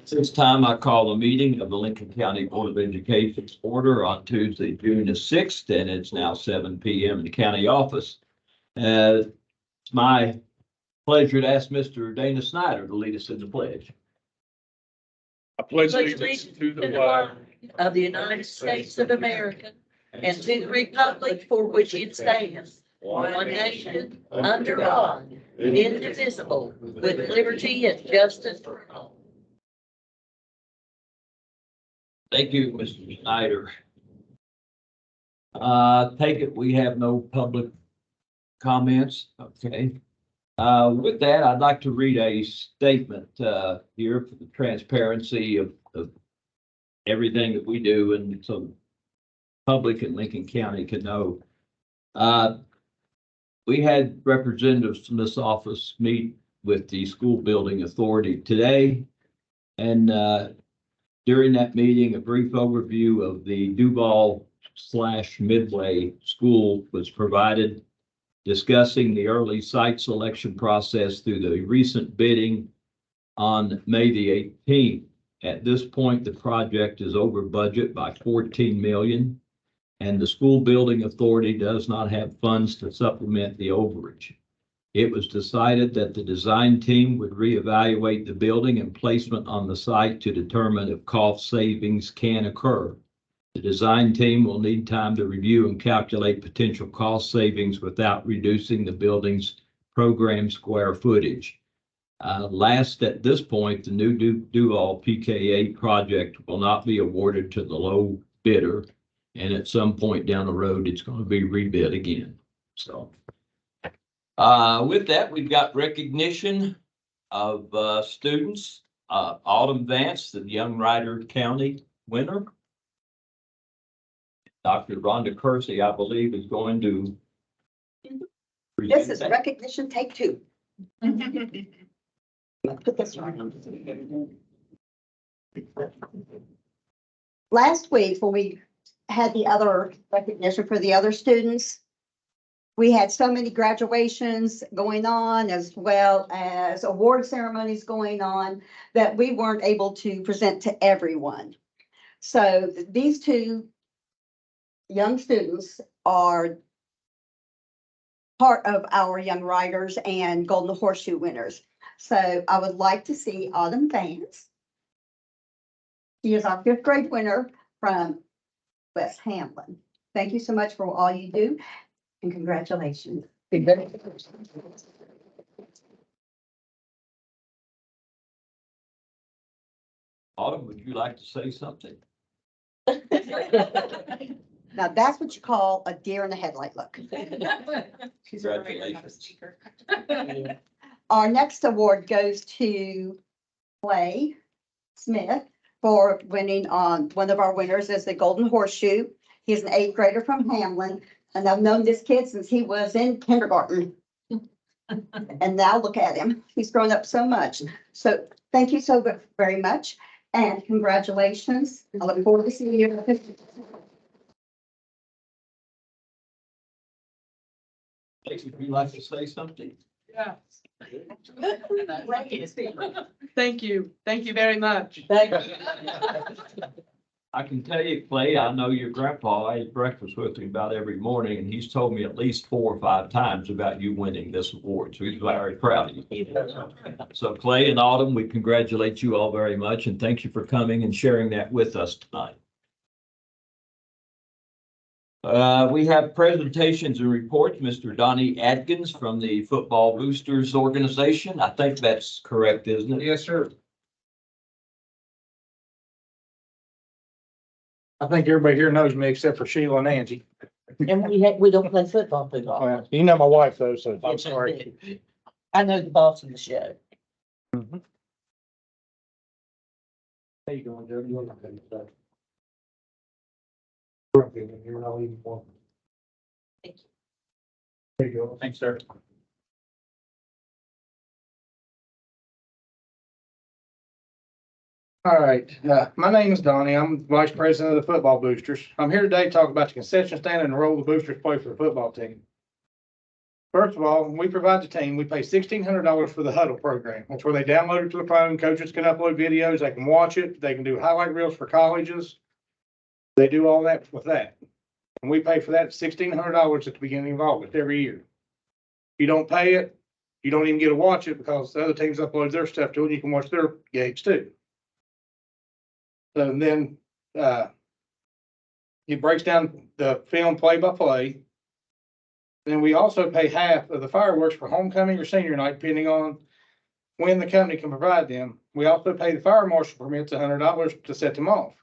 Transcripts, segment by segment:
This time I call the meeting of the Lincoln County Board of Education order on Tuesday, June the 6th, and it's now 7 p.m. in the county office. It's my pleasure to ask Mr. Dana Snyder to lead us in the pledge. I pledge allegiance to the flag of the United States of America and to the republic for which it stands, one nation, under God, indivisible, with liberty and justice for all. Thank you, Mr. Snyder. Take it we have no public comments. Okay. With that, I'd like to read a statement here for the transparency of everything that we do, and so the public in Lincoln County can know. We had representatives from this office meet with the school building authority today, and during that meeting, a brief overview of the Duval/Midway school was provided, discussing the early site selection process through the recent bidding on May the 18th. At this point, the project is over budget by $14 million, and the school building authority does not have funds to supplement the overage. It was decided that the design team would reevaluate the building and placement on the site to determine if cost savings can occur. The design team will need time to review and calculate potential cost savings without reducing the building's program square footage. Last, at this point, the new Duval PK8 project will not be awarded to the low bidder, and at some point down the road, it's going to be rebid again. So. With that, we've got recognition of students. Autumn Vance, the Young Rider County winner. Dr. Rhonda Kersey, I believe, is going to. This is recognition take two. Put this on. Last week, when we had the other recognition for the other students, we had so many graduations going on as well as award ceremonies going on that we weren't able to present to everyone. So these two young students are part of our Young Riders and Golden Horseshoe winners. So I would like to see Autumn Vance. She is our 5th grade winner from West Hamlin. Thank you so much for all you do. And congratulations. Autumn, would you like to say something? Now that's what you call a deer in the headlight look. Congratulations. Our next award goes to Clay Smith for winning on one of our winners is the Golden Horseshoe. He's an 8th grader from Hamlin. And I've known this kid since he was in kindergarten. And now look at him. He's grown up so much. So thank you so very much. And congratulations. I look forward to seeing you. Would you like to say something? Yeah. Thank you. Thank you very much. I can tell you, Clay, I know your grandpa. I eat breakfast with him about every morning, and he's told me at least 4 or 5 times about you winning this award. So he's very proud of you. So Clay and Autumn, we congratulate you all very much, and thank you for coming and sharing that with us tonight. We have presentations and reports. Mr. Donnie Adkins from the Football Boosters organization. I think that's correct, isn't it? Yes, sir. I think everybody here knows me except for Sheila and Angie. And we don't play football. Well, you know my wife though, so I'm sorry. I know the boss of the show. How you going, Joe? You okay, sir? You're not even one. Thank you. There you go. Thanks, sir. All right, my name is Donnie. I'm Vice President of the Football Boosters. I'm here today to talk about the concession stand and the role the Boosters play for the football team. First of all, we provide the team, we pay $1,600 for the Huddle program. That's where they download it to the phone. Coaches can upload videos, they can watch it, they can do highlight reels for colleges. They do all that with that. And we pay for that $1,600 at the beginning of August every year. If you don't pay it, you don't even get to watch it because the other teams upload their stuff to it, and you can watch their games too. So then, it breaks down the film play by play. Then we also pay half of the fireworks for homecoming or senior night, depending on when the company can provide them. We also pay the fire marshal permits $100 to set them off.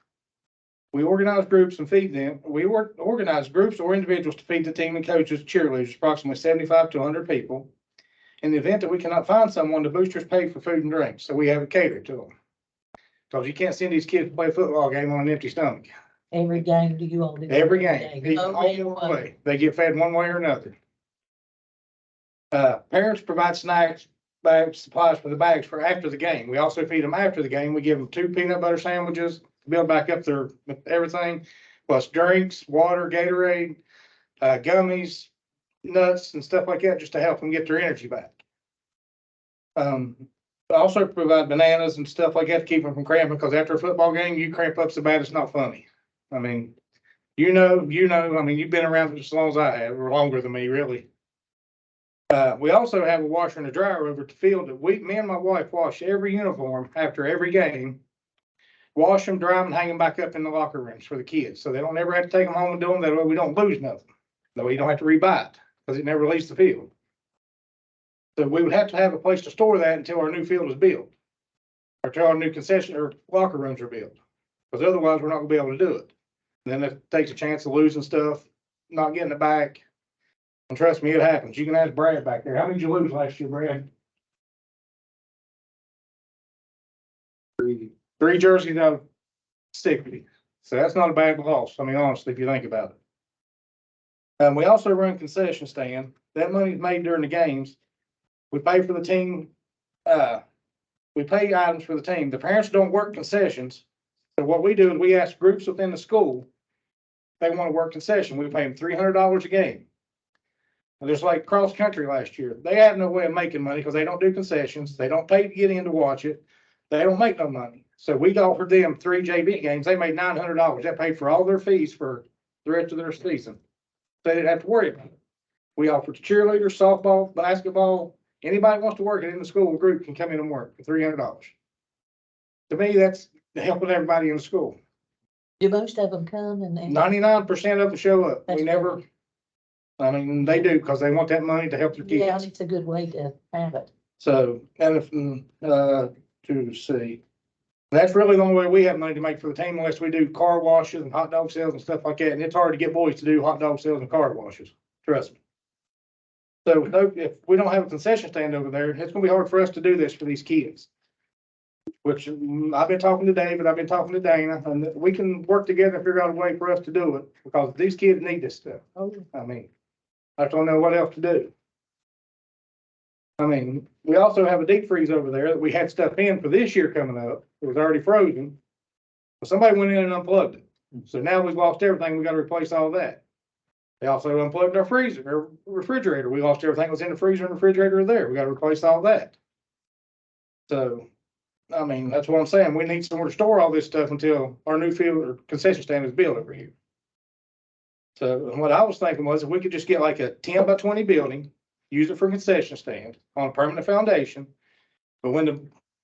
We organize groups and feed them. We organize groups or individuals to feed the team and coaches, cheerleaders, approximately 75 to 100 people. In the event that we cannot find someone, the boosters pay for food and drinks, so we have it catered to them. Because you can't send these kids to play a football game on an empty stomach. Every game, do you all do? Every game, even Oh, home or away, they get fed one way or another. Parents provide snacks, bags, supplies for the bags for after the game. We also feed them after the game. We give them 2 peanut butter sandwiches to build back up their everything, plus drinks, water, Gatorade, gummies, nuts and stuff like that, just to help them get their energy back. Also provide bananas and stuff like that to keep them from cramping, because after a football game, you cramp up so bad, it's not funny. I mean, you know, I mean, you've been around as long as I have, or longer than me, really. We also have a washer and a dryer over at the field that me and my wife wash every uniform after every game. Wash them, dry them, and hang them back up in the locker rooms for the kids, so they don't ever have to take them home and do them. That way we don't lose nothing. That way you don't have to rebuy it, because it never leaves the field. So we would have to have a place to store that until our new field is built, or until our new concession or locker rooms are built, because otherwise we're not gonna be able to do it. And then it takes a chance of losing stuff, not getting it back. And trust me, it happens. You can ask Brad back there. How many did you lose last year, Brad? 3 jerseys out of 60. So that's not a bad loss. I mean, honestly, if you think about it. We also run concession stand. That money is made during the games. We pay for the team. We pay items for the team. The parents don't work concessions. So what we do is we ask groups within the school, if they want to work concession. We pay them $300 a game. And just like cross country last year, they have no way of making money because they don't do concessions. They don't pay to get in to watch it. They don't make no money. So we offered them 3 JV games. They made $900. That paid for all their fees for the rest of their season. They didn't have to worry about it. We offered cheerleaders, softball, basketball. Anybody who wants to work it in the school group can come in and work for $300. To me, that's helping everybody in the school. Do most of them come and? 99% of them show up. We That's never, good. I mean, they do because they want that money to help their Yeah, kids. it's a good way to have it. So, and if, to see, that's really the only way we have money to make for the team, unless we do car washes and hot dog sales and stuff like that. And it's hard to get boys to do hot dog sales and car washes. Trust me. So if we don't have a concession stand over there, it's gonna be hard for us to do this for these kids. Which I've been talking to David, I've been talking to Dana, and we can work together and figure out a way for us to do it, because these kids need this stuff. I mean, I don't know what else to do. I mean, we also have a deep freeze over there that we had stuff in for this year coming up. It was already frozen. But somebody went in and unplugged it. So now we've lost everything. We got to replace all that. They also unplugged our freezer, our refrigerator. We lost everything that was in the freezer and refrigerator there. We got to replace all that. So, I mean, that's what I'm saying. We need somewhere to store all this stuff until our new field or concession stand is built over here. So what I was thinking was if we could just get like a 10 by 20 building, use it for a concession stand on a permanent foundation. But when they're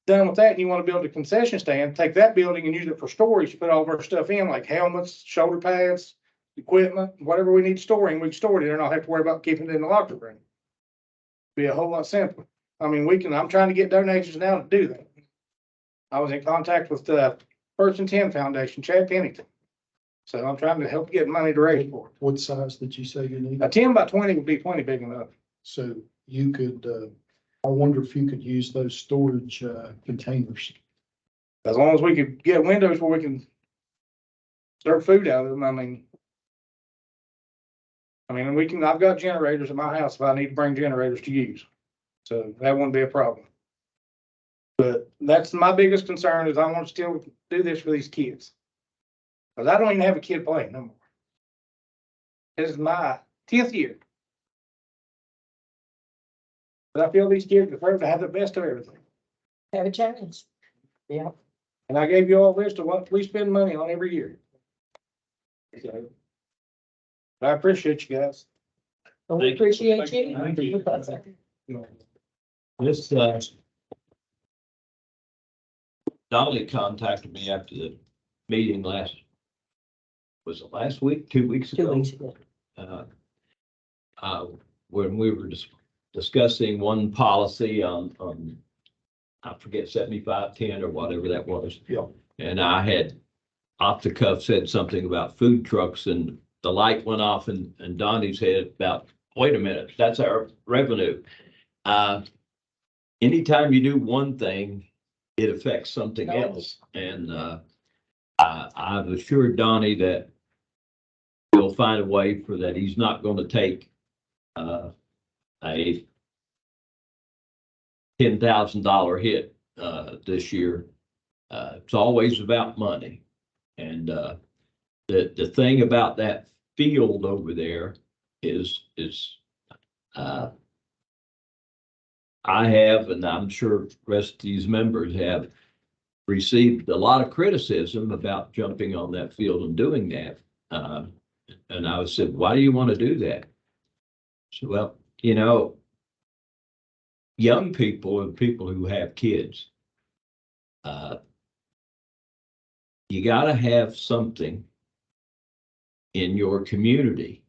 done with that and you want to build a concession stand, take that building and use it for storage, put all of our stuff in, like helmets, shoulder pads, equipment, whatever we need storing, we can store it in there and not have to worry about keeping it in the locker room. Be a whole lot simpler. I mean, I'm trying to get donations now to do that. I was in contact with the First and 10 Foundation, Chad Pennington. So I'm trying to help get money to raise for it. What size did you say you need? A 10 by 20 would be plenty big enough. So you could, I wonder if you could use those storage, containers. As long as we could get windows where we can serve food out of them, I've got generators at my house if I need to bring generators to use. So that wouldn't be a problem. But that's my biggest concern is I want to still do this for these kids. Cause I don't even have a kid playing no more. This is my 10th year. But I feel these kids deserve to have the best of everything. Have a chance. Yeah. And I gave you all a list of what we spend money on every year. So, I appreciate you guys. Well, we appreciate you. This, Dolly contacted me after the meeting was it last week, 2 weeks ago? 2 weeks ago. When we were discussing one policy on, I forget, 7510 or whatever that was. Yeah. And I had off the cuff said something about food trucks, and the light went off in Donnie's head about, wait a minute, that's our revenue. Anytime you do one thing, it affects something else. And I've assured Donnie that we'll find a way for that. He's not going to take a $10,000 hit this year. It's always about money. And the thing about that field over there is I have, and I'm sure the rest of these members have, received a lot of criticism about jumping on that field and doing that. And I said, why do you want to do that? So, well, you know, young people and people who have kids, you got to have something in your community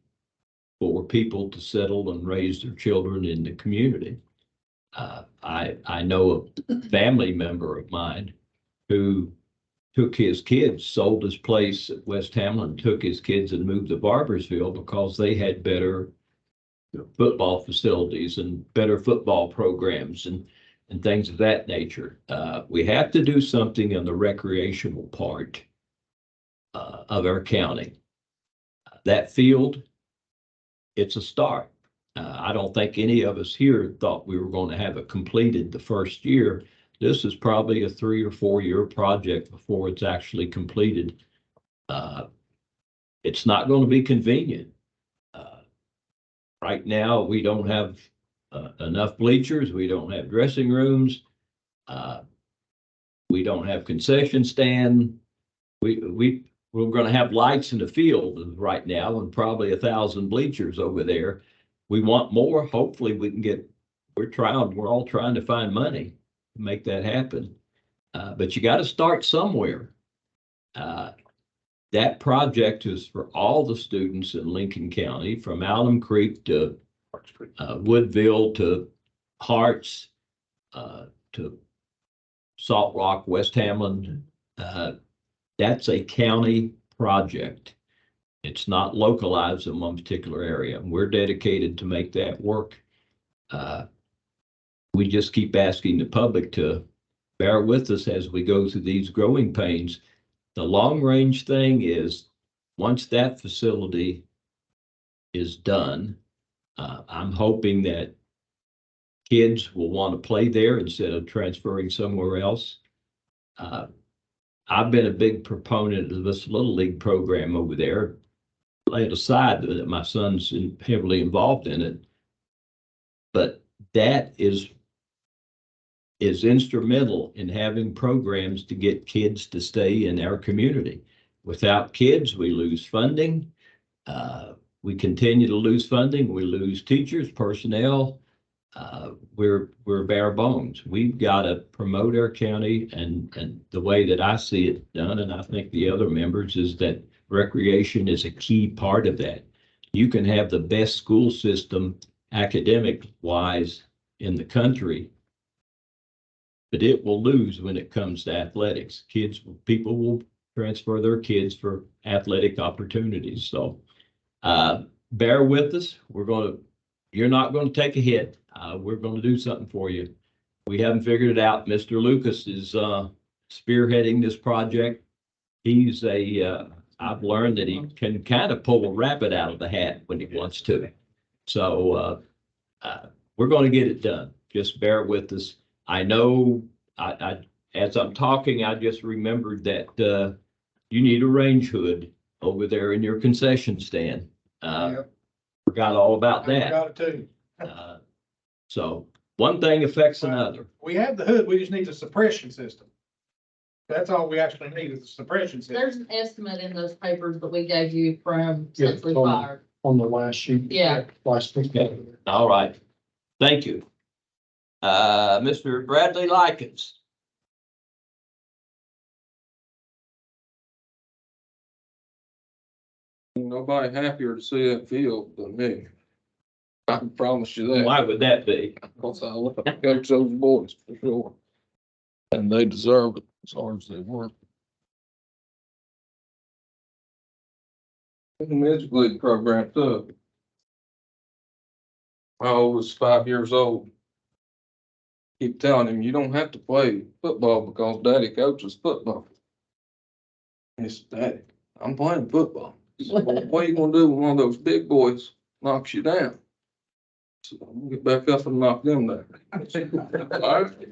for people to settle and raise their children in the community. I know a family member of mine who took his kids, sold his place at West Hamlin, took his kids and moved to Barbersville because they had better football facilities and better football programs and things of that nature. We have to do something in the recreational part of our county. That field, it's a start. I don't think any of us here thought we were going to have it completed the first year. This is probably a 3 or 4 year project before it's actually completed. It's not going to be convenient. Right now, we don't have enough bleachers. We don't have dressing rooms. We don't have concession stand. We're going to have lights in the field right now and probably 1,000 bleachers over there. We want more. Hopefully we can get, we're all trying to find money to make that happen. But you got to start somewhere. That project is for all the students in Lincoln County, from Alum Creek to Woodville to Harts to Salt Rock, West Hamlin. That's a county project. It's not localized in one particular area. We're dedicated to make that work. We just keep asking the public to bear with us as we go through these growing pains. The long range thing is, once that facility is done, I'm hoping that kids will want to play there instead of transferring somewhere else. I've been a big proponent of this Little League program over there. Laid aside that my son's heavily involved in it, but that is instrumental in having programs to get kids to stay in our community. Without kids, we lose funding. We continue to lose funding. We lose teachers, personnel. We're bare bones. We've got to promote our county, and the way that I see it done, and I think the other members, is that recreation is a key part of that. You can have the best school system academic wise in the country, but it will lose when it comes to athletics. People will transfer their kids for athletic opportunities. So bear with us. You're not going to take a hit. We're going to do something for you. We haven't figured it out. Mr. Lucas is spearheading this project. He's I've learned that he can kind of pull a rabbit out of the hat when he wants to. So we're going to get it done. Just bear with us. I know as I'm talking, I just remembered that you need a range hood over there in your concession stand. Yep. Forgot all about I that. got it too. So One thing affects another. We have the hood, we just need the suppression system. That's all we actually need is the suppression system. There's an estimate in those papers that we gave you from Yeah, since we on- fired. On the last sheet. Yeah. Last week. All right. Thank you. Mr. Bradley Likens. Nobody happier to see that field than me. I can promise you that. Why would that be? Because I love to coach those boys for sure. And they deserve it as hard as they work. The Magic League program too. My oldest 5 years old. Keep telling him, you don't have to play football because daddy coaches football. He said, Daddy, I'm playing football. He said, well, what are you gonna do when one of those big boys knocks you down? So I'm gonna get back up and knock them down. All right.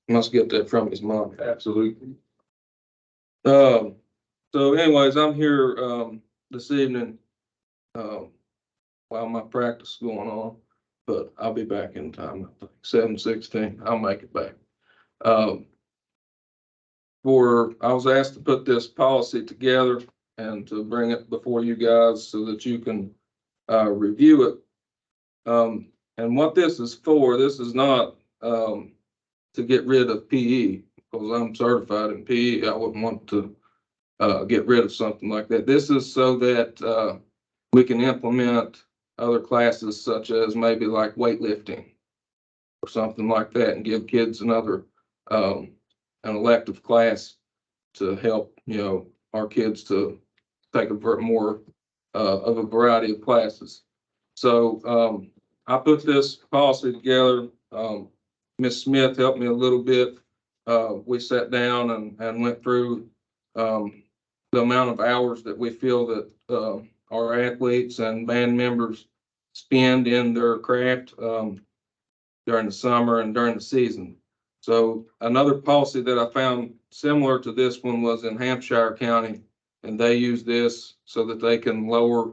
Must get that from his mom, absolutely. So anyways, I'm here, this evening, while my practice is going on, but I'll be back in time, I think, 7:16, I'll make it back. I was asked to put this policy together and to bring it before you guys so that you can, review it. And what this is for, this is not, to get rid of PE, because I'm certified in PE. I wouldn't want to get rid of something like that. This is so that we can implement other classes such as maybe like weightlifting or something like that and give kids another an elective class to help, our kids to take more of a variety of classes. So I put this policy together. Ms. Smith helped me a little bit. We sat down and went through the amount of hours that we feel that our athletes and band members spend in their craft during the summer and during the season. So another policy that I found similar to this one was in Hampshire County, and they use this so that they can lower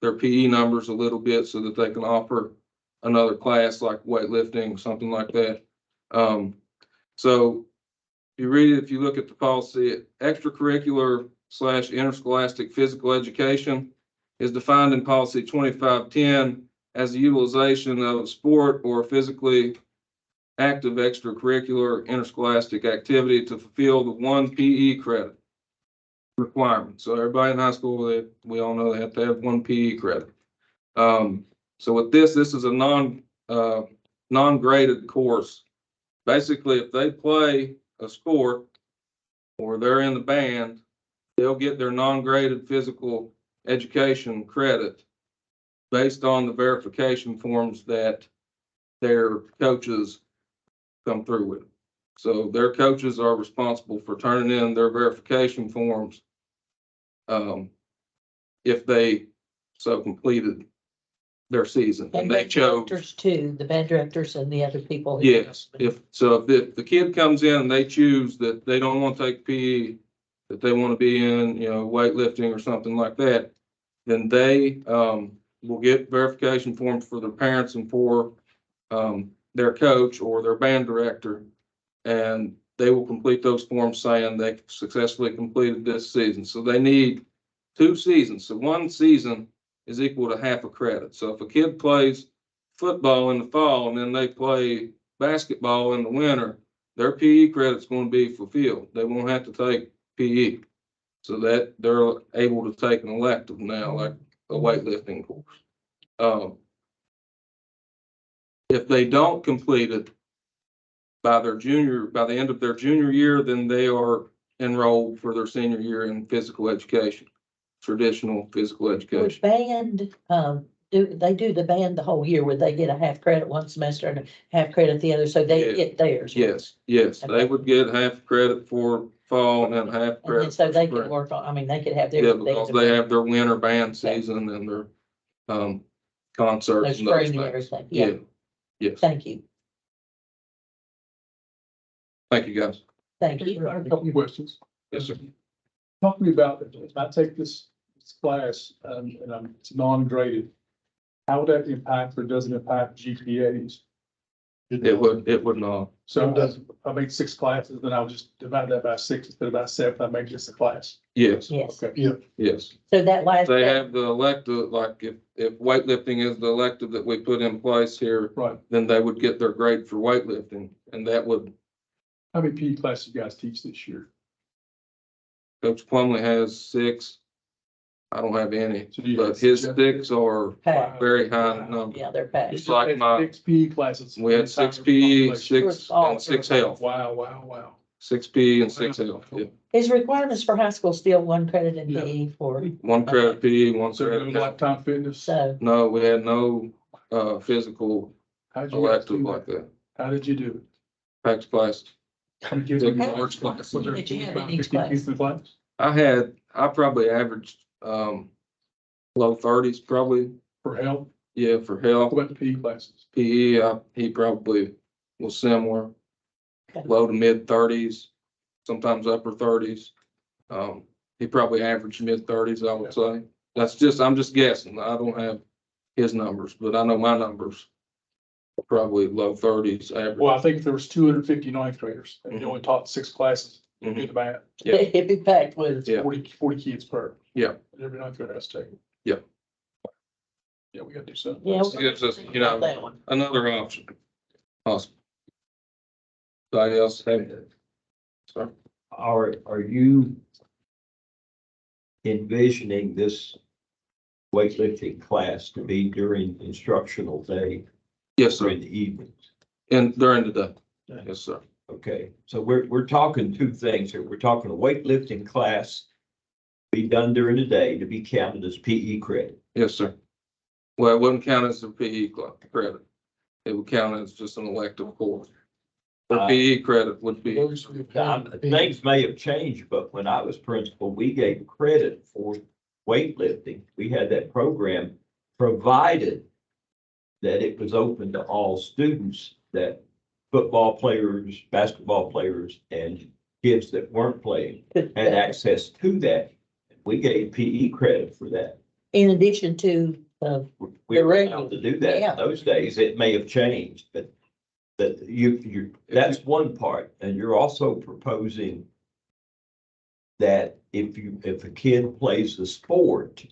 their PE numbers a little bit so that they can offer another class like weightlifting, something like that. So if you read it, if you look at the policy, extracurricular / interscholastic physical education is defined in policy 2510 as the utilization of a sport or physically active extracurricular interscholastic activity to fulfill the one PE credit requirement. So everybody in high school, we all know they have to have one PE credit. So with this is a non-graded course. Basically, if they play a sport or they're in the band, they'll get their non-graded physical education credit based on the verification forms that their coaches come through with. So their coaches are responsible for turning in their verification forms if they so completed their season and they chose. Directors too, the band directors and the other people. Yes, if the kid comes in and they choose that they don't want to take PE, that they want to be in, weightlifting or something like that, then they will get verification forms for their parents and for their coach or their band director. And they will complete those forms saying they successfully completed this season. So they need 2 seasons. So 1 season is equal to half a credit. So if a kid plays football in the fall and then they play basketball in the winter, their PE credit's going to be fulfilled. They won't have to take PE. So that they're able to take an elective now, like a weightlifting course. If they don't complete it by the end of their junior year, then they are enrolled for their senior year in physical education, traditional physical With education. band, they do the band the whole year where they get a half credit one semester and a half credit the other, so they Yeah. get theirs. Yes, Okay. they would get half credit for fall and then half And then credit so for they can spring. work on, they could have their. Yeah, because they have their winter band season and their concerts Their and those spring and things. everything, Yeah, yeah, yes. thank you, Thank you, guys. thank I have a you. couple of questions. Yes, sir. Talk to me about, if I take this class and it's non-graded, how would that impact or does it impact GPAs? It would not. So I make 6 classes, then I'll just divide that by 6 instead of by 7. I make just a class. Yes, Yes, Okay. yes. so that last. They have the elective, like if weightlifting is the elective that we put in place here, Right. then they would get their grade for weightlifting. And that would, How many PE classes you guys teach this year? Coach Plumley has 6. I don't have any, So you but have his six. 6 are Packed. very high number. Yeah, they're packed. It's like my- 6 PE classes. We had 6 PE, 6 and 6 health, Wow, wow, wow. 6 PE and 6 health. Yeah. His requirements for high school still 1 credit in PE for, 1 credit PE, 1 So credit doing health. Lifetime Fitness, so, No, we had no physical how'd you guys elective do like that? that. How did you do it? Practice class. How many kids How were many there? large classes Was there did you have in 45, each 50 kids in the class? I probably averaged low 30s probably. For health? Yeah, for What health. about the PE classes? PE, he probably was similar, Okay. low to mid 30s, sometimes upper 30s. He probably averaged mid 30s, I would say. I'm just guessing. I don't have his numbers, but I know my numbers. are Probably low 30s average. Well, I think if there was 250 ninth graders and you only taught 6 classes, do Mhm. the math, Yeah. it'd be packed with. Yeah. 40 kids per. Yeah. Every ninth grader has to take. it. Yeah. Yeah, we gotta do something. Yeah. This gives us, you know, That one. another option. Awesome. Anybody else have? Sorry. Are you envisioning this weightlifting class to be during instructional day Yes, or sir. in the evenings? And during the day. Yes, sir. Okay, so we're talking 2 things here. We're talking a weightlifting class be done during the day to be counted as PE credit. Yes, sir. Well, it wouldn't count as a PE credit. It would count as just an elective course. The PE credit would be, Things may have changed, but when I was principal, we gave credit for weightlifting. We had that program provided that it was open to all students, that football players, basketball players, and kids that weren't playing had access to that. We gave PE credit for that. In addition to, We were allowed to do that Yeah. in those days. It may have changed, but that's one part. And you're also proposing that if a kid plays a sport,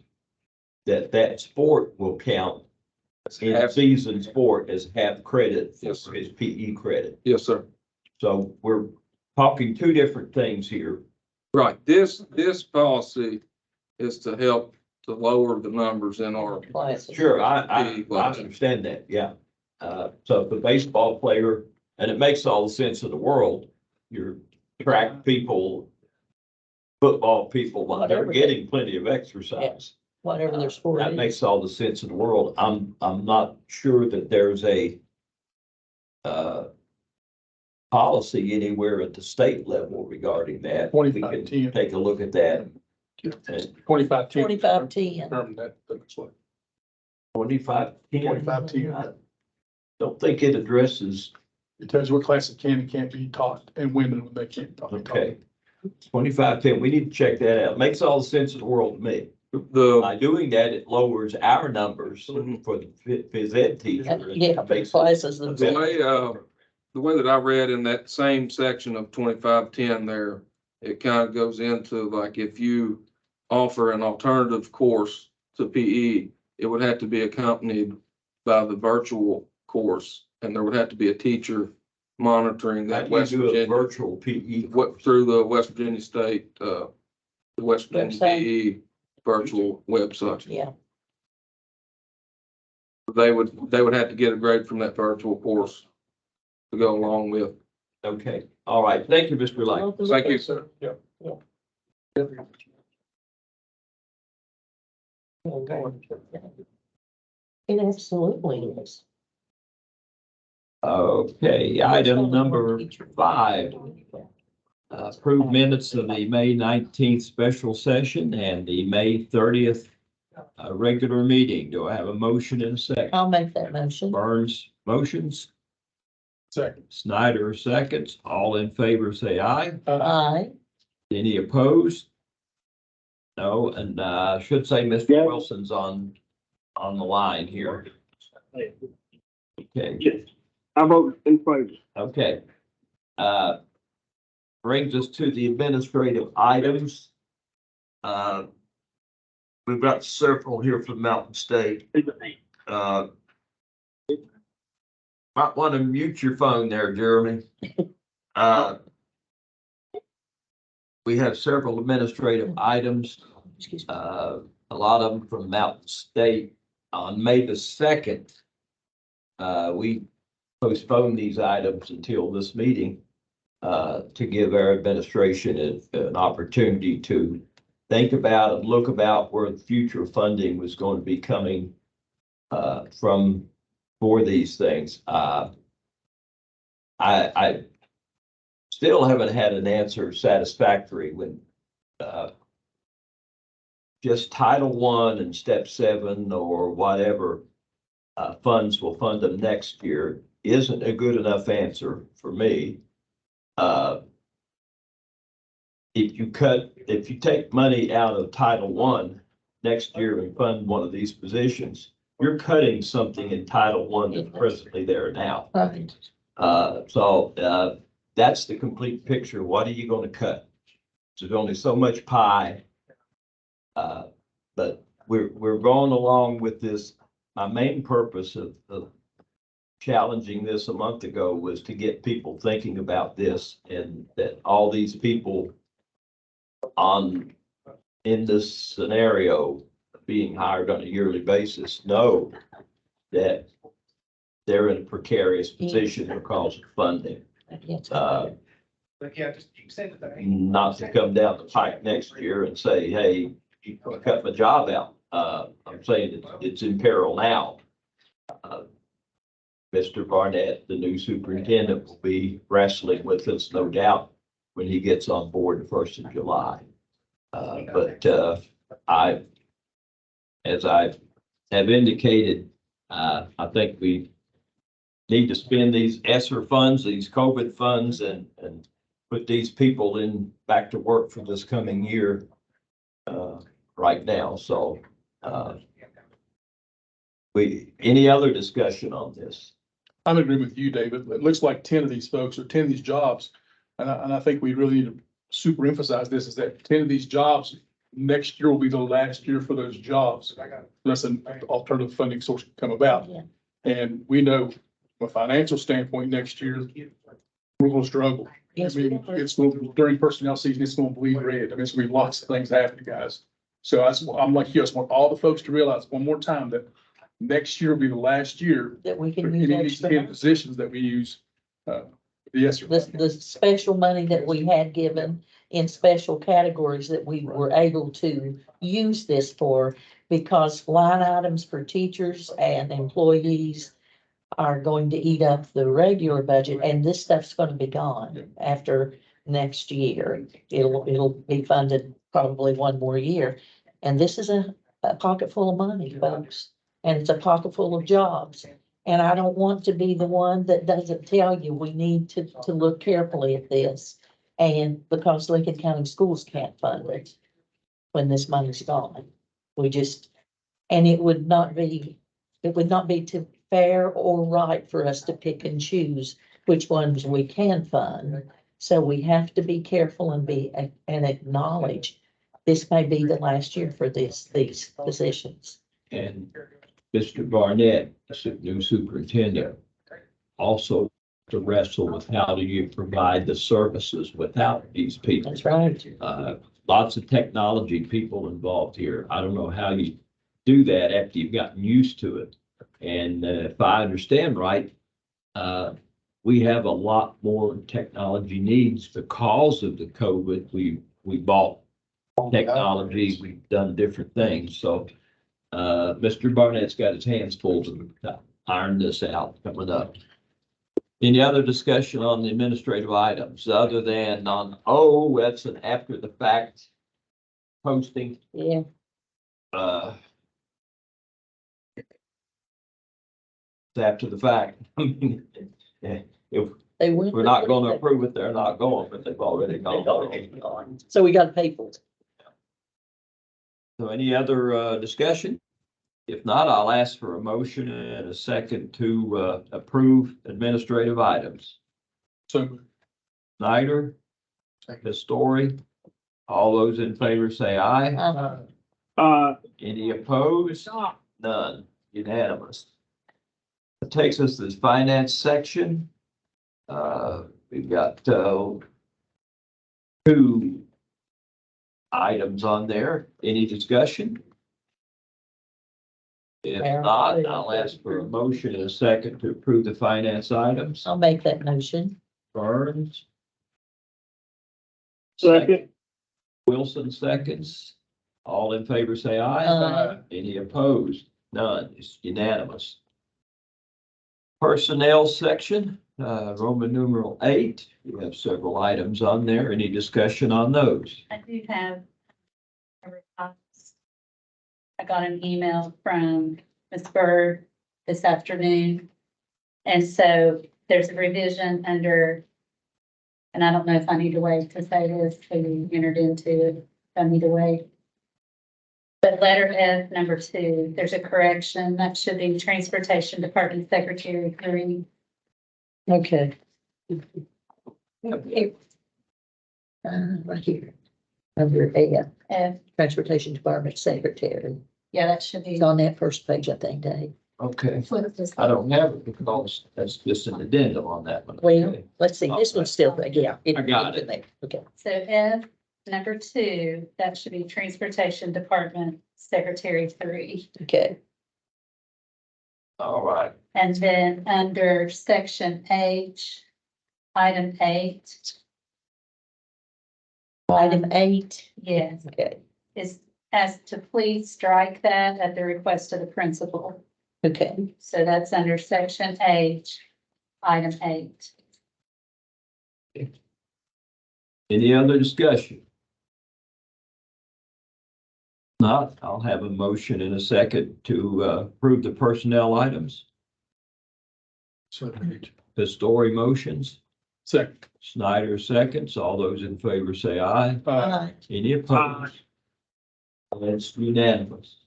that sport will count in half- season sport as half credit for Yes, sir. his PE credit. yes, sir. So we're talking 2 different things here. Right. This policy is to help to lower the numbers in our, classes. Sure, I PE class. understand that, yeah. So if the baseball player, and it makes all the sense in the world, your track people, football people, well, they're Whatever. getting plenty of exercise. Whatever their sport That is. makes all the sense in the world. I'm not sure that there's a policy anywhere at the state level regarding that. We can 25-10. take a look at that. And 25-10. 25-10. Determine that looks like 25, 25-10. I don't think it addresses, It tells you what classes can and can't be taught and when they can't taught. okay. 25-10, we need to check that out. Makes all the sense in the world to me. the, By doing that, it lowers our numbers Mhm. for the phys ed teacher. Yeah, for classes and. The way, the way that I read in that same section of 2510 there, it kind of goes into like if you offer an alternative course to PE, it would have to be accompanied by the virtual course, and there would have to be a teacher monitoring How that do you West do a Virginia, virtual PE? what, through the West Virginia State, the West Virginia Website. PE virtual website. Yeah, They would have to get a grade from that virtual course to go along with. Okay, all right. Thank you, Mr. Light. Thank you. Sir, yeah. it absolutely is. Okay, item number 5. Approved minutes of the May 19th special session and the May 30th regular meeting. Do I have a motion and a second? I'll make that motion. Burns motions, Second. Snyder seconds. All in favor, say aye. Aye. Any opposed? No, and I should say Mr. Wilson's on the line here. Okay. I vote in favor. Okay. Uh, brings us to the administrative items. We've got several here from Mountain State. Might want to mute your phone there, Jeremy. We have several administrative items, a lot of them from Mountain State. On May the 2nd, we postponed these items until this meeting to give our administration an opportunity to think about and look about where the future funding was going to be coming from for these things. I still haven't had an answer satisfactory when just Title I and Step 7 or whatever funds will fund them next year isn't a good enough answer for me. If you take money out of Title I next year and fund one of these positions, you're cutting something in Title I that's presently there now. Right. So that's the complete picture. What are you going to cut? There's only so much pie. But we're going along with this. My main purpose of challenging this a month ago was to get people thinking about this, and that all these people in this scenario being hired on a yearly basis know that they're in a precarious position because of funding. Not to come down the pike next year and say, hey, you cut my job out. I'm saying it's in peril now. Mr. Barnett, the new superintendent, will be wrestling with us, no doubt, when he gets on board the 1st of July. As I have indicated, I think we need to spend these ESSER funds, these COVID funds, and put these people back to work for this coming year right now. So any other discussion on this? I'm in agreement with you, David. It looks like 10 of these folks or 10 of these jobs. And I think we really need to super emphasize this, is that 10 of these jobs next year will be the last year for those jobs. Unless an alternative funding source can come about. Yeah. And we know from a financial standpoint, next year, we're going to struggle. Yes, I mean, it's during personnel season, it's going to bleed red. I mean, it's going to be lots of things happening, guys. So I'm like you, I just want all the folks to realize one more time that next year will be the last year That we for can any use of these extra 10 money. positions that we use. Yes, sir. The special money that we had given in special categories that we were able to use this for, because line items for teachers and employees are going to eat up the regular budget, and this stuff's gonna be gone after next year. It'll be funded probably one more year. And this is a pocket full of money, folks, and it's a pocket full of jobs. And I don't want to be the one that doesn't tell you we need to look carefully at this. And because Lincoln County Schools can't fund it when this money's gone. And it would not be too fair or right for us to pick and choose which ones we can fund. So we have to be careful and acknowledge this may be the last year for these positions. And Mr. Barnett, the new superintendent, also to wrestle with how do you provide the services without these people. That's right. Lots of technology people involved here. I don't know how you do that after you've gotten used to it. And if I understand right, we have a lot more technology needs because of the COVID. We bought technology, we've done different things. So Mr. Barnett's got his hands full to iron this out coming up. Any other discussion on the administrative items other than on, that's an after the fact posting? Yeah. It's after the fact. I mean, if They went. we're not going to approve it, they're not going, but they've already gone. So we got to pay for it. So any other discussion? If not, I'll ask for a motion and a second to approve administrative items. So Snyder, Ms. Story, all those in favor say aye. Any opposed? None, unanimous. That takes us to the finance section. We've got two items on there. Any discussion? If not, I'll ask for a motion and a second to approve the finance items. I'll make that motion. Burns. Second. Wilson seconds. All in favor say aye. Aye. Any opposed? None. It's unanimous. Personnel section, Roman numeral 8. We have several items on there. Any discussion on those? I do have a request. I got an email from Ms. Bird this afternoon. And so there's a revision under, and I don't know if I need to wait to say this, so you entered into it, if I need to wait. But letter F, number 2, there's a correction. That should be Transportation Department Secretary 3. Okay. Right here. Under A, F, Transportation Department Secretary. yeah, that should be. It's on that first page, I think, Dave. Okay, Flip this. I don't have it because that's just an addendum on that one. Well, Okay. let's see, this one's still, yeah. I got it. there. Okay. So F, number 2, that should be Transportation Department Secretary 3. Okay. All right. And then under section H, item 8, Item 8. yes, Okay. is asked to please strike that at the request of the principal. Okay. So that's under section H, item 8. Any other discussion? Not, I'll have a motion in a second to approve the personnel items. So, The story motions. second. Snyder seconds. All those in favor say aye. Any opposed? That's unanimous.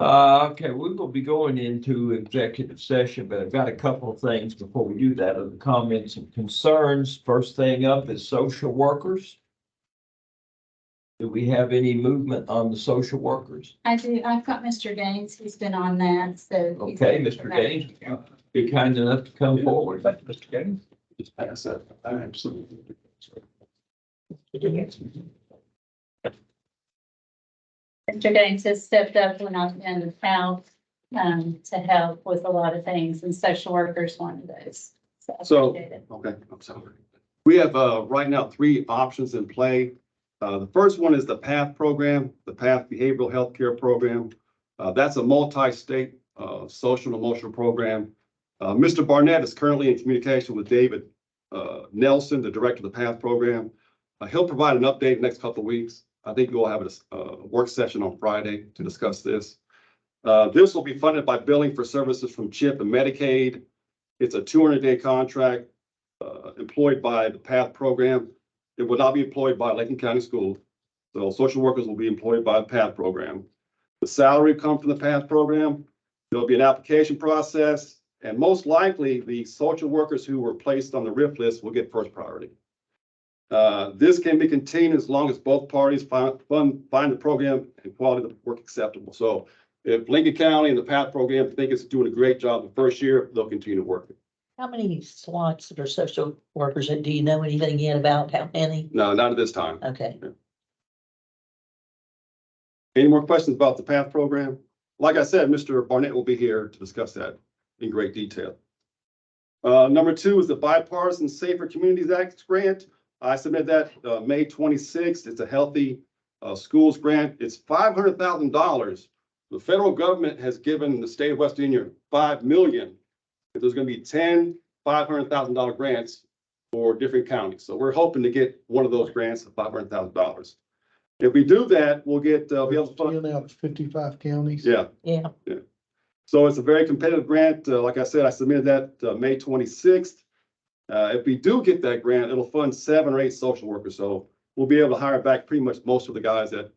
Okay, we will be going into executive session, but I've got a couple of things before we do that, of the comments and concerns. First thing up is social workers. Do we have any movement on the social workers? I do, I've got Mr. Gaines, he's been on that, so. he's- Okay, Mr. Gaines, be kind enough to come forward. Mr. Gaines? Just pass that. Absolutely. Mr. Gaines has stepped up when I've been out, to help with a lot of things, and social workers one of those. So I So- appreciate it. Okay, I'm sorry. We have, right now, 3 options in play. The first one is the PATH program, the PATH Behavioral Healthcare Program. That's a multi-state, social and emotional program. Mr. Barnett is currently in communication with David, Nelson, the director of the PATH program. He'll provide an update next couple of weeks. I think we'll have a work session on Friday to discuss this. This will be funded by billing for services from CHIP and Medicaid. It's a 200-day contract, employed by the PATH program. It will not be employed by Lincoln County Schools. So social workers will be employed by the PATH program. The salary comes from the PATH program. There'll be an application process, and most likely the social workers who were placed on the RIF list will get first priority. This can be continued as long as both parties find the program and quality of the work acceptable. So if Lincoln County and the PATH program think it's doing a great job the first year, they'll continue to work it. How many slots for social workers? And do you know anything yet about how many? No, not at this time. Okay. Any more questions about the PATH program? Like I said, Mr. Barnett will be here to discuss that in great detail. Number 2 is the Bipartisan Safer Communities Act grant. I submitted that May 26th. It's a healthy schools grant. It's $500,000. The federal government has given the state of West Virginia $5 million. There's going to be 10 $500,000 grants for different counties. So we're hoping to get one of those grants of $500,000. If we do that, we'll get, be able to fund. out of 55 counties. Yeah. Yeah. So it's a very competitive grant. Like I said, I submitted that May 26th. If we do get that grant, it'll fund 7 or 8 social workers. So we'll be able to hire back pretty much most of the guys that,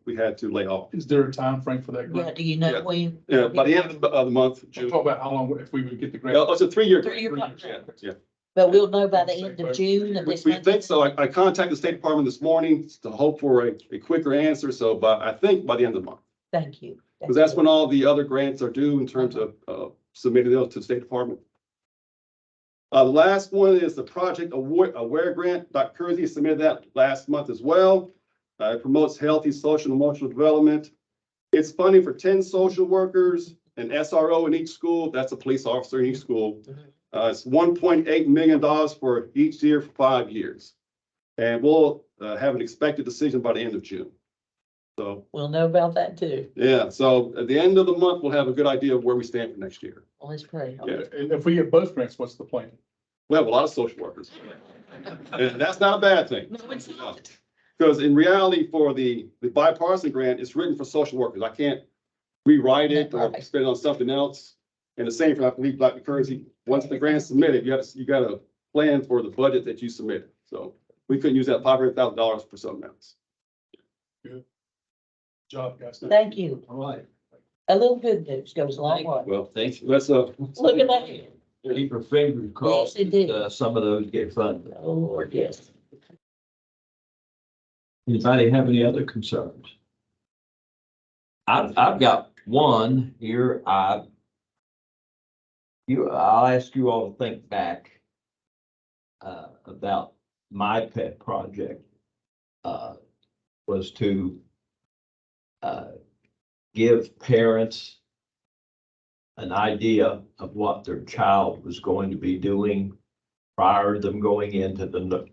we had to lay off. Is there a time frame for that Yeah, grant? do you know Yeah. when? Yeah, by the end of the month, We'll June. talk about how long, if we would get the grant. It's a 3-year. 3-year grant. contract. Yeah. But we'll know by the end of June of We this we month? think so. I contacted the State Department this morning to hope for a quicker answer. So, but I think by the end of the month, Thank you. because that's when all the other grants are due in terms of submitting those to the State Department. The last one is the Project Aware Grant. Dr. Kersey submitted that last month as well. It promotes healthy social and emotional development. It's funding for 10 social workers, an SRO in each school. That's a police officer in each school. It's $1.8 million for each year for 5 years. And we'll have an expected decision by the end of June. So, We'll know about that too. yeah, so at the end of the month, we'll have a good idea of where we stand for next year. Well, let's pray. Yeah. And if we get both grants, what's the plan? We have a lot of social workers. And that's not a bad thing. No, it's not. Because in reality, for the bipartisan grant, it's written for social workers. I can't rewrite it or Right. spend it on something else. And the same for, I believe, Dr. Kersey, once the grant's submitted, you got to plan for the budget that you submitted. So we couldn't use that $500,000 for something else. Job, guys. Thank you. All right. A little good news goes a long way. Well, Thank you. let's, Look at that. Keep your fingers crossed. Yes, indeed. Some of those get funded. Oh, Lord, yes. Anybody have any other concerns? I've got one here. I'll ask you all to think back about my pet project, was to give parents an idea of what their child was going to be doing prior to them going into the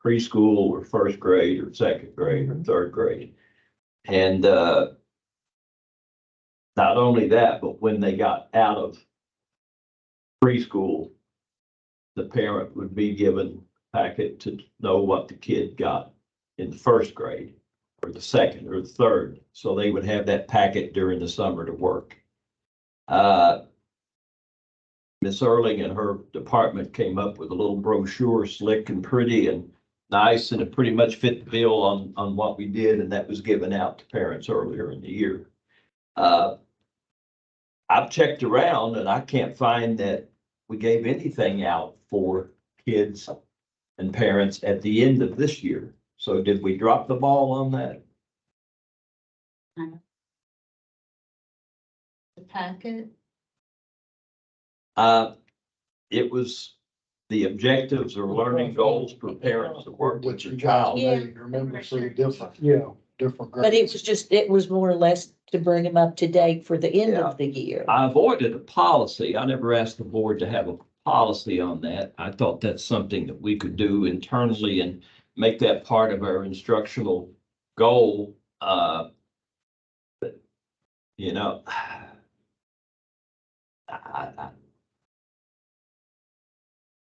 preschool or first grade or second grade or third grade. And not only that, but when they got out of preschool, the parent would be given a packet to know what the kid got in the first grade or the second or the third. So they would have that packet during the summer to work. Miss Erling and her department came up with a little brochure, slick and pretty and nice, and it pretty much fit the bill on what we did, and that was given out to parents earlier in the year. I've checked around and I can't find that we gave anything out for kids and parents at the end of this year. So did we drop the ball on that? The packet. It was the objectives or learning goals for parents to work with What their you child. guys made, remember, so different, different. But it grades. was more or less to bring them up to date for the end of the year. I avoided a policy. I never asked the board to have a policy on that. I thought that's something that we could do internally and make that part of our instructional goal. But, you know,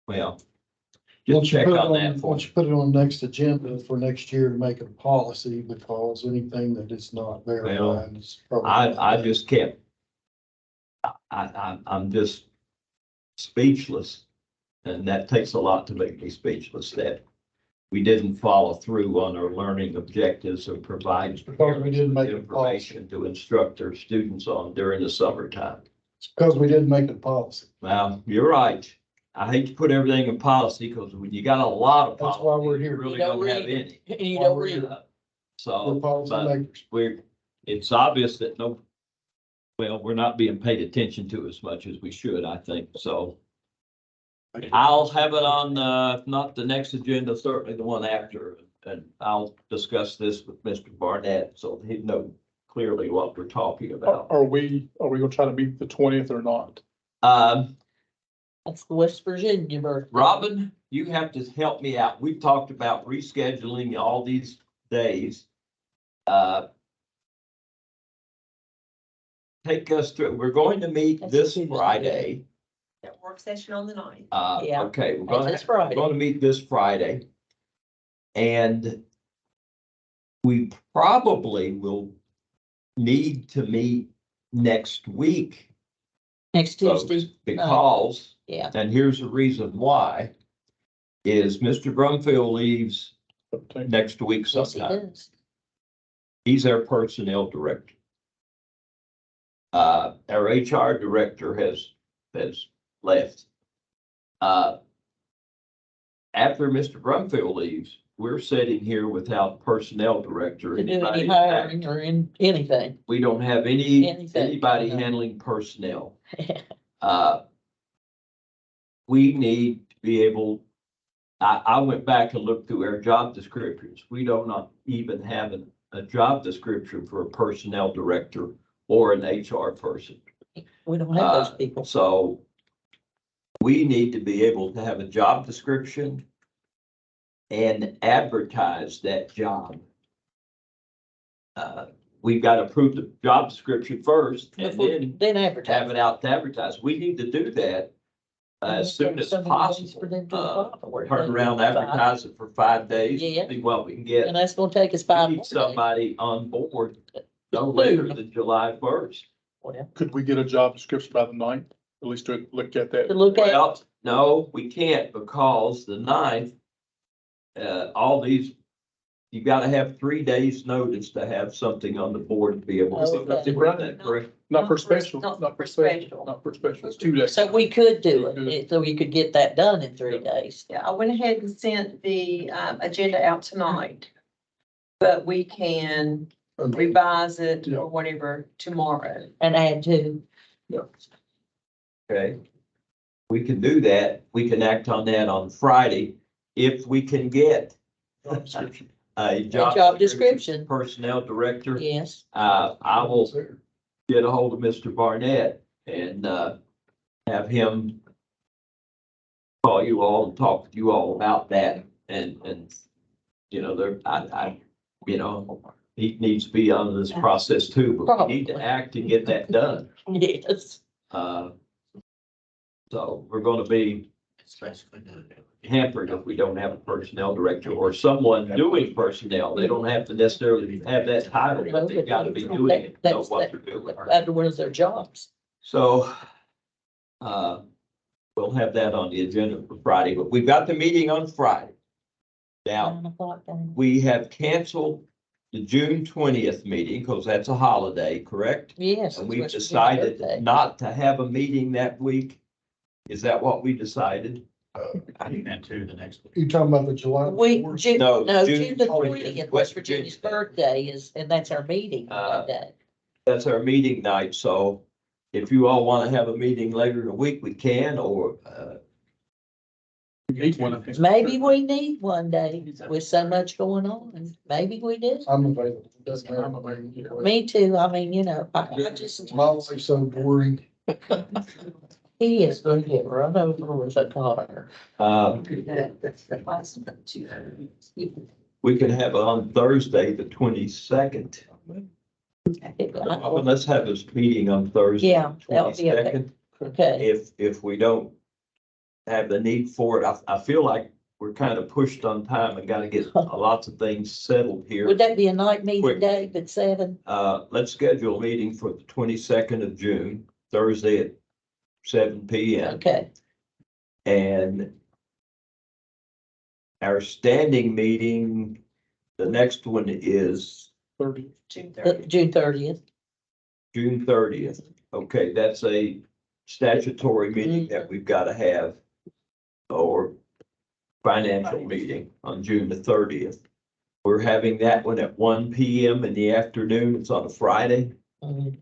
well, just check on that for Once you put it on next agenda for next year to make it a policy, because anything that is not verified is probably. I just can't. I'm just speechless, and that takes a lot to make me speechless that we didn't follow through on our learning objectives or provide Because we didn't make it a information to instruct our students on during the summertime. It's because we didn't make it a policy. Well, you're right. I hate to put everything in policy because when you got a lot of That's why we're policy, you here. really You don't don't have read any. You don't read. We're So, policy but makers. it's obvious that we're not being paid attention to as much as we should, I think, so. I'll have it on, if not the next agenda, certainly the one after, and I'll discuss this with Mr. Barnett, so he'd know clearly what we're talking about. Are we gonna try to meet the 20th or not? That's the West Virginia birthday. Robin, you have to help me out. We've talked about rescheduling all these days. Take us through, we're going to meet That's this Tuesday. Friday. That work session on the 9th. Yeah. Okay, we're That's this Friday. going to meet this Friday. And we probably will need to meet next week, Next folks, Tuesday. because, Yeah. and here's the reason why, is Mr. Brumfield leaves next week Yes, he sometime. does. He's our personnel director. Our HR director has left. After Mr. Brumfield leaves, we're sitting here without personnel director. To do Anybody any in fact, hiring or in anything. we don't have Anything. anybody handling personnel. We need to be able, I went back and looked through our job descriptions. We do not even have a job description for a personnel director or an HR person. We don't have those people. So we need to be able to have a job description and advertise that job. We've got to approve the job description first and then have Advertise. it out to advertise. We need to do that as soon as So many days possible. for them to apply for it. Turn around, advertise it for 5 days, Yeah. see what we can get. And that's gonna take us We 5 need more days. somebody on board no later than July 1st. Well, Could we get a job description by the 9th? At least to look at that. to look at, Well, no, we can't because the 9th, all these, you gotta have 3 days notice to have something on the board to be able to. Okay. Run that, correct? Not for special, Not not for for special, special. not for special. It's 2 days. so we could do it, so we could get that done in 3 days. Yeah, I went ahead and sent the agenda out tonight. But we can revise it or whatever tomorrow. And add to, Okay. We can do that. We can act on that on Friday if we can get Job description. a job job description. personnel director. yes. I will get a hold of Mr. Barnett and, have him call you all and talk with you all about that and, you know, you know, he needs to be on this process too, but we need to Probably. act and get that done. Yes. So we're gonna be hampered if we don't have a personnel director or someone doing personnel. They don't have to necessarily have that title, but they've got to be doing it, know what they're doing. After one of their jobs. So, we'll have that on the agenda for Friday, but we've got the meeting on Friday. Now, 9 o'clock then. we have canceled the June 20th meeting because that's a holiday, correct? Yes. And it's we've West Virginia's decided birthday. not to have a meeting that week. Is that what we decided? I think that too, the next week. You talking about the July? We, 4th? June, No, no, June June the 20th, 20th, West West Virginia's Virginia. birthday is, and that's our meeting that day. That's our meeting night, so if you all want to have a meeting later in the week, we can, or, We need one, I think. Maybe we need one day with so much going on. Maybe we do. I'm available. Doesn't matter. I'm available. Me too. I mean, you know, I just, My life's so boring. he is going to get run over with a car. we can have it on Thursday, the 22nd. Well, let's have this meeting on Thursday. Yeah, that would be okay. 22nd. Okay, If we don't have the need for it, I feel like we're kind of pushed on time and got to get lots of things settled here. would that be a night meeting, Quick. Dave, at 7? Let's schedule a meeting for the 22nd of June, Thursday at 7 p.m. Okay, And our standing meeting, the next one is 30. June June 30th. 30th. June 30th. Okay, that's a statutory meeting that we've got to have, or financial meeting on June the 30th. We're having that one at 1 p.m. in the afternoon. It's on a Friday. Mhm.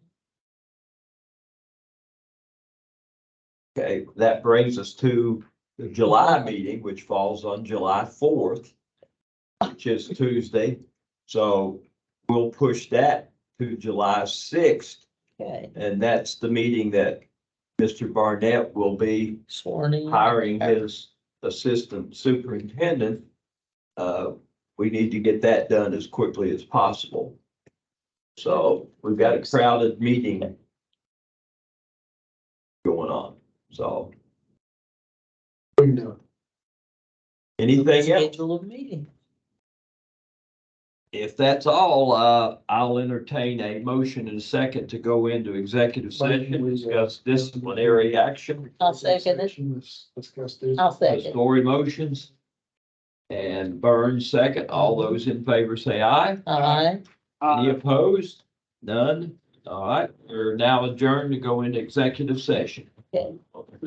Okay, that brings us to the July meeting, which falls on July 4th, which is Tuesday. So we'll push that to July 6th. Okay, And that's the meeting that Mr. Barnett will be sworn in. hiring his assistant superintendent. We need to get that done as quickly as possible. So we've got a crowded meeting going on. So We can do it. anything else? Schedule a meeting. If that's all, I'll entertain a motion and a second to go into executive session, discuss disciplinary action, I'll second it. Let's discuss this. I'll second. story motions. and Burns second. All those in favor say aye. Aye. Any opposed? None? All right, we're now adjourned to go into executive session. Okay.